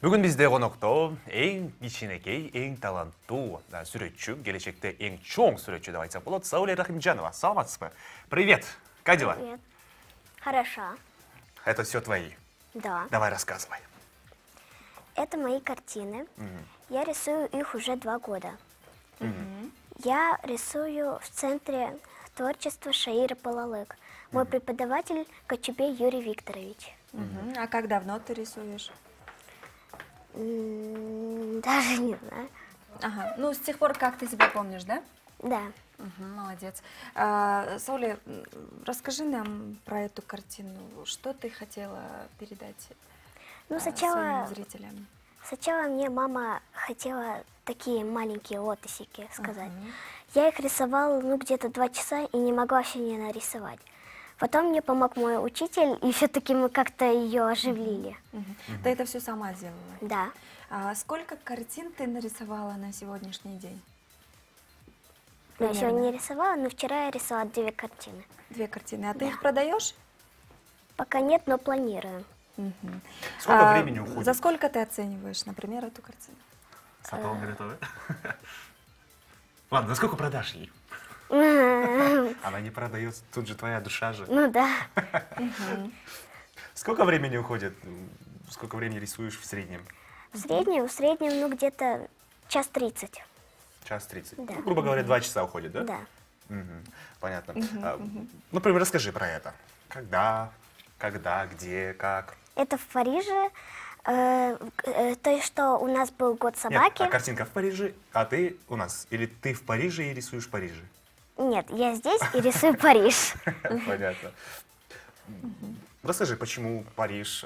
Бүгін бізде қонақта ең кичинекей, ең таланттуу суретчү, келечекте ең чоң суретчү деп айтсак болот, Сауле Рахимджанова. Саламатсызбы? Привет! Как дела? Привет. Хорошо. Это все твои? Да. Давай рассказывай. Это мои картины. Я рисую их уже 2 года. Я рисую в Центре творчества Шаира Палалык. Мой преподаватель Кочубей Юрий Викторович. А как давно ты рисуешь? Даже не знаю. Ага, ну с тех пор, как ты себя помнишь, да? Да. Молодец. Сауля, расскажи нам про эту картину. Что ты хотела передать своим зрителям? Сначала мне мама хотела такие маленькие лотосики сказать. Я их рисовала где-то 2 часа и не могла вообще не нарисовать. Потом мне помог мой учитель, и все-таки мы как-то ее оживили. Ты это все сама делала? Да. Сколько картин ты нарисовала на сегодняшний день? Я еще не рисовала, но вчера я рисовала 2 картины. 2 картины. А ты их продаешь? Пока нет, но планирую. Сколько времени уходит? За сколько ты оцениваешь, например, эту картину? Сапал готовы? Ладно, за сколько продашь ей? Она не продается, тут же твоя душа же. Ну да. Сколько времени уходит? Сколько времени рисуешь в среднем? В среднем, ну где-то 1:30. 1:30. Да. Ну, грубо говоря, 2 часа уходит, да? Да. Понятно. Например, расскажи про это. Когда, где, как? Это в Париже. То есть, что у нас был год собаки. Нет, а картинка в Париже, а ты у нас? Или ты в Париже и рисуешь в Париже? Нет, я здесь и рисую Париж. Понятно. Расскажи, почему Париж?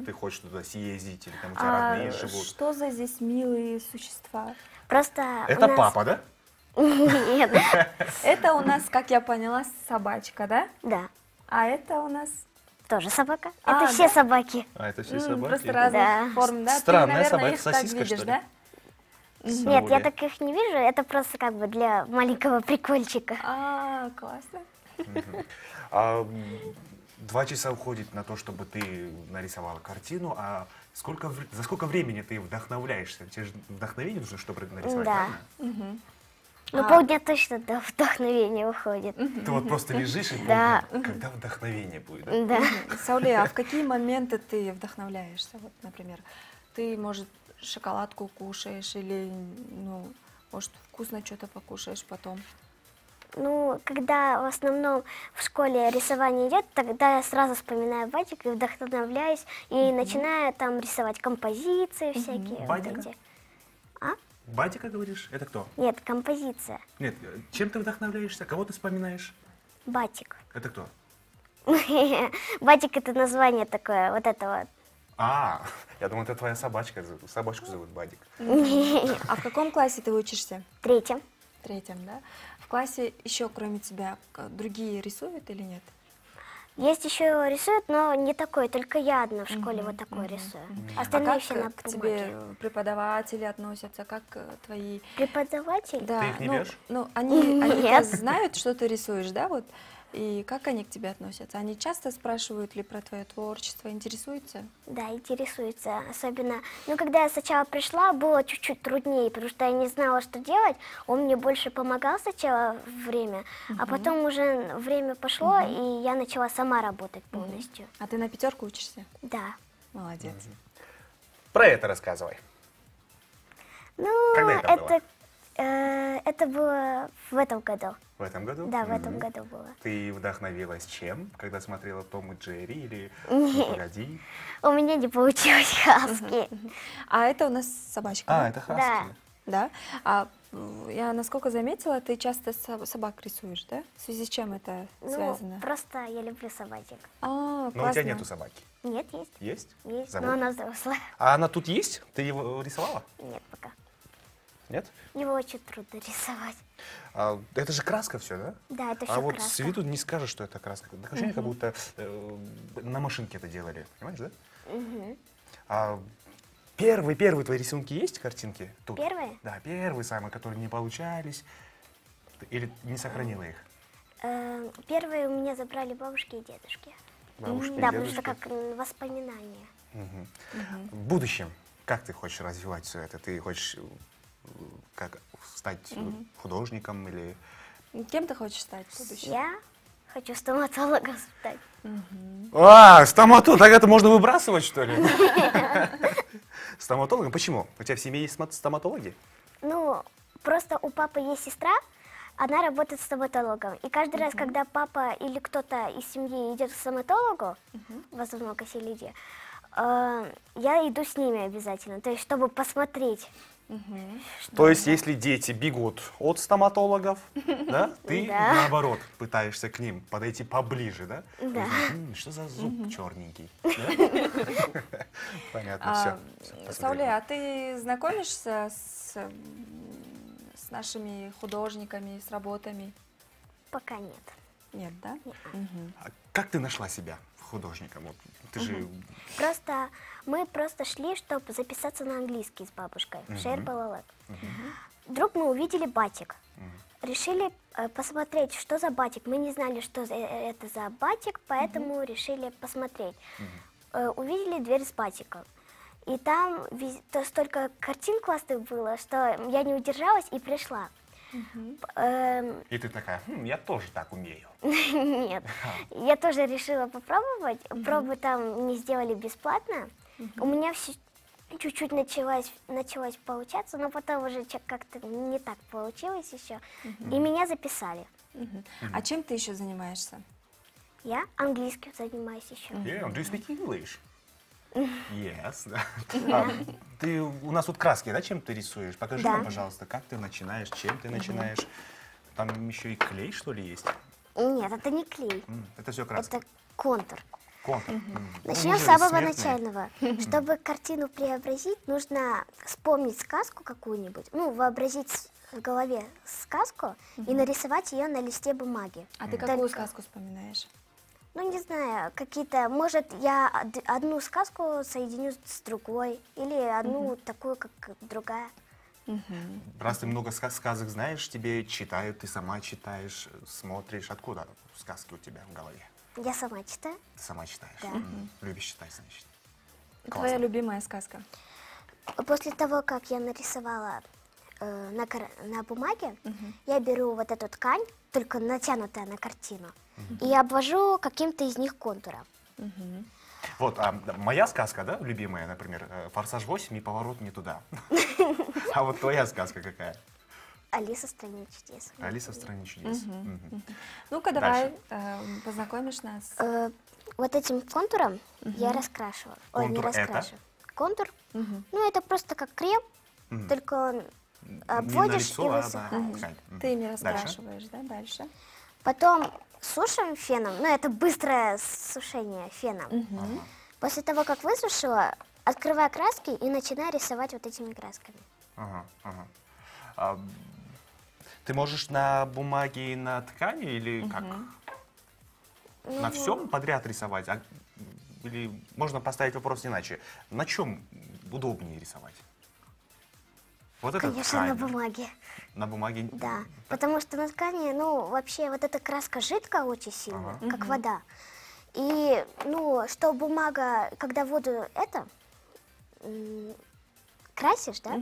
Ты хочешь туда съездить, или там у тебя родные живут? Что за здесь милые существа? Просто Это папа, да? Нет. Это у нас, как я поняла, собачка, да? Да. А это у нас... Тоже собака. А, Это все собаки. А это все собаки? Просто разных форм, да? Странная Ты, наверное, собака, их так сосиска, видишь, что ли? да? Нет, я так их не вижу. Это просто как бы для маленького прикольчика. Классно. 2 часа уходит на то, чтобы ты нарисовала картину, а за сколько времени ты вдохновляешься? Тебе же вдохновение нужно, чтобы нарисовать, Да. правильно? Ну, полдня точно до вдохновения уходит. Ты вот просто лежишь и Да. помнишь, когда вдохновение будет, да? Да. Сауле, а в какие моменты ты вдохновляешься? Вот, например, ты, может, шоколадку кушаешь или, ну, может, вкусно что-то покушаешь потом? Ну, когда в основном в школе рисование идет, тогда я сразу вспоминаю Бадик и вдохновляюсь, и начинаю там рисовать композиции всякие. вот Бадика? эти. Батика, говоришь? Это кто? Нет, композиция. Нет, чем ты вдохновляешься? Кого ты вспоминаешь? Батик. Это кто? Батик — это название такое, вот это вот. Я думал, это твоя собачка. Собачку зовут Бадик. А в каком классе ты учишься? В 3. В 3, да? В классе еще, кроме тебя, другие рисуют или нет? Есть еще рисуют, но не такой, только я одна в школе вот такой рисую. Остальные все на Как к бумаге. тебе преподаватели относятся, как твои... Преподаватель? Да, Ты их не бьешь? Ну, они Нет. знают, что ты рисуешь, да, вот? И как они к тебе относятся? Они часто спрашивают ли про твое творчество, интересуются? Да, интересуется. Особенно, ну, когда я сначала пришла, было чуть-чуть труднее, потому что я не знала, что делать. Он мне больше помогал сначала время, а потом уже время пошло, и я начала сама работать полностью. А ты на 5 учишься? Да. Молодец. Про это рассказывай. Ну, Когда это это было в этом году. В этом году? Да, в этом году было. Ты вдохновилась чем, когда смотрела «Том и Джерри» или «Ну, погоди»? У меня не получилось хаски. А это у нас собачка, да? Это хаски. Да? А я, насколько заметила, ты часто собак рисуешь, да? В связи с чем это Ну, связано? просто я люблю собачек. Но у тебя Классно. нету собаки. Нет, есть. Есть? Есть, Зовут? но она взрослая. А она тут есть? Ты его рисовала? Нет, пока. Нет? Его очень трудно рисовать. Это же краска все, да? Да, это все А вот краска. с виду не скажешь, что это краска. Такое ощущение, как будто на машинке это делали. Понимаешь, да? Первые твои рисунки есть, картинки? Тут? Первые? Да, первые самые, которые не получались. Или не сохранила их? Первые у меня забрали бабушки и дедушки. Бабушки и Да, потому дедушки. что как воспоминания. В будущем Как ты хочешь развивать все это? Ты хочешь как стать художником или... Кем ты хочешь стать в будущем? Я хочу стоматологом стать. А, стоматолог, так это можно выбрасывать, что ли? Стоматологом? Почему? У тебя в семье есть стоматологи? Ну, просто у папы есть сестра, она работает стоматологом. И каждый раз, когда папа или кто-то из семьи идет к стоматологу, в основном к Аселиде, я иду с ними обязательно, то есть чтобы посмотреть. То есть, если дети бегут от стоматологов, да, ты Да. наоборот пытаешься к ним подойти поближе, да? Да. Что за зуб черненький? Да? Понятно, все. Сауле, а ты знакомишься с нашими художниками, с работами? Пока нет. Нет, да? А как ты нашла себя художником? Вот ты же... Просто мы просто шли, чтобы записаться на английский с бабушкой в Шейр Балалет. Вдруг мы увидели батик. Решили посмотреть, что за батик. Мы не знали, что это за батик, поэтому решили посмотреть. Увидели дверь с батиком. И там столько картин классных было, что я не удержалась и пришла. И ты такая, я тоже так умею. Нет, я тоже решила попробовать. Пробы там не сделали бесплатно. У меня все чуть-чуть началось получаться, но потом уже как-то не так получилось еще. И меня записали. А чем ты еще занимаешься? Я английским занимаюсь еще. Yeah, do you speak English? Yes. Ты у нас тут краски, да, чем ты рисуешь? Покажи Да. нам, пожалуйста, как ты начинаешь, чем ты начинаешь. Там еще и клей, что ли, есть? Нет, это не клей, Это все краски. это контур. Контур. Начнем Мы с же самого смертные. начального. Чтобы картину преобразить, нужно вспомнить сказку какую-нибудь, ну, вообразить в голове сказку и нарисовать ее на листе бумаги. А ты какую Только- сказку вспоминаешь? Ну, не знаю, какие-то, может, я одну сказку соединю с другой, или одну такую, как другая. Раз ты много сказок знаешь, тебе читают, ты сама читаешь, смотришь. Откуда сказки у тебя в голове? Я сама читаю. Ты сама читаешь. Да. Любишь читать, значит. Твоя любимая сказка? После того, как я нарисовала на бумаге, я беру вот эту ткань, только натянутая на картину, и обвожу каким-то из них контуром. Вот, моя сказка, да, любимая, например, «Форсаж 8» и «Поворот не туда». А вот твоя сказка какая? Алиса в стране чудес. «Алиса в стране чудес». Ну-ка, давай, познакомишь нас. Вот этим контуром я раскрашиваю. Ой, не Контур это? раскрашиваю. Контур, ну это просто как крем, только он Не обводишь и на лицо, а на высыхаешь. ткань. Ты ими Дальше? раскрашиваешь, да? Дальше. Потом сушим феном, ну это быстрое сушение феном. После того, как высушила, открываю краски и начинаю рисовать вот этими красками. Ага, ага. Ты можешь на бумаге и на ткани или как? На всем подряд рисовать? Или можно поставить вопрос иначе? На чем удобнее рисовать? Вот это Конечно, на ткань. бумаге. На бумаге? Да, потому что на ткани, ну, вообще, вот эта краска жидкая очень сильно, как вода. И, ну, что бумага, когда воду красишь, да,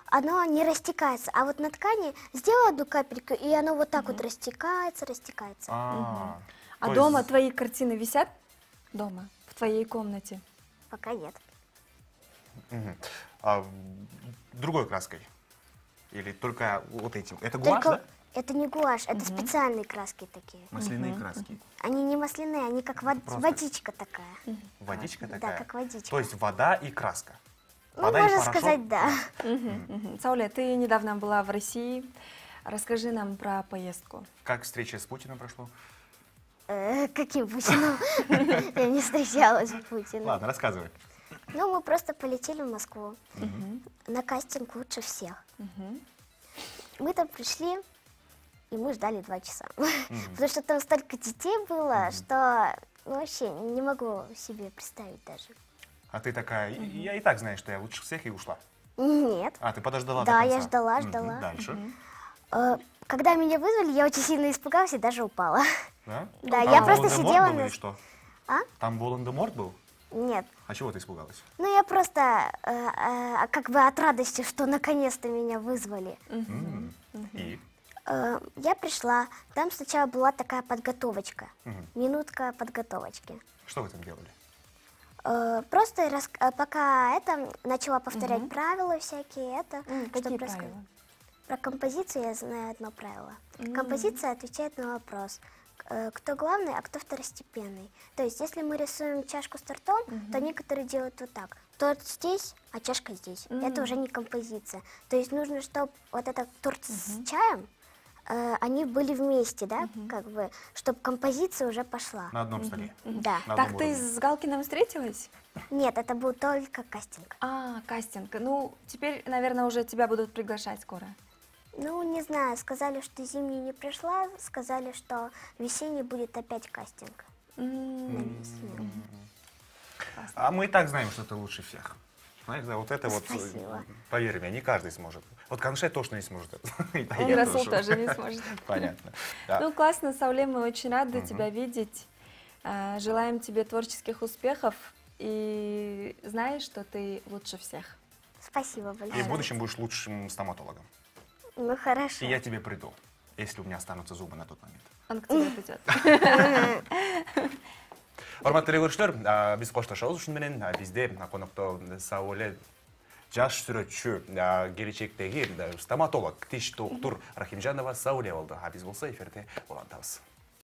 оно не растекается. А вот на ткани сделай одну капельку, и оно вот так вот растекается. А То дома есть- твои картины висят? Дома, в твоей комнате? Пока нет. Мгм. Другой краской? Или только вот этим? Это гуашь, Только да? это не гуашь, это специальные краски такие. Масляные краски. Они не масляные, они как Просто- водичка такая. Водичка Да, такая? как водичка. То есть вода и краска? Ну, Вода и можно порошок? сказать, да. Сауля, ты недавно была в России. Расскажи нам про поездку. Как встреча с Путиным прошла? Каким Путиным? Я не встречалась с Путиным. Ладно, рассказывай. Ну, мы просто полетели в Москву на кастинг «Лучше всех». Мы там пришли, и мы ждали 2 часа. Потому что там столько детей было, что вообще не могу себе представить даже. А ты такая, я и так знаю, что я лучше всех, и ушла. Нет. А, ты подождала Да, до конца? я ждала, Мгм, ждала. Дальше? Когда меня вызвали, я очень сильно испугалась и даже упала. Да? Да, Там я просто Волан-де-Морт сидела был на- или что? А? Там Волан-де-Морт был? Нет. А чего ты испугалась? Ну, я просто как бы от радости, что наконец-то меня вызвали. И? Я пришла, там сначала была такая подготовочка, минутка подготовочки. Что вы там делали? Просто пока это начала повторять правила всякие, Какие чтобы правила? Про композицию я знаю одно правило. Композиция отвечает на вопрос, кто главный, а кто второстепенный. То есть, если мы рисуем чашку с тортом, то некоторые делают вот так. Торт здесь, а чашка здесь. Это уже не композиция. То есть нужно, чтобы вот этот торт с чаем, они были вместе, да, как бы, чтобы композиция уже пошла. На одном столе. Да. На Так одном ты уровне. с Галкиным встретилась? Нет, это был только кастинг. Кастинг. Ну, теперь, наверное, уже тебя будут приглашать скоро. Ну, не знаю, сказали, что зимний не пришла, сказали, что весенний будет опять кастинг. На весне. А мы и так знаем, что ты лучше всех. Знаешь, да, вот это Спасибо. вот, поверь мне, не каждый сможет. Вот Каншет точно не сможет. И И я Расул тоже не сможет. Понятно. Да. Ну, классно, Сауле, мы очень рады тебя видеть. Желаем тебе творческих успехов. И знаешь, что ты лучше всех. Спасибо И большое. в будущем будешь лучшим стоматологом. Ну, хорошо. И я тебе приду, если у меня останутся зубы на тот момент. Он к тебе придет. Hormatly көршілер, біз қоштасамыз үшін менен бізде қонақта Сауле жаш сүрөтчү, келечектеги стоматолог, тиш доктор Рахимжанова Сауле болду. Біз болса эфирде улантабыз.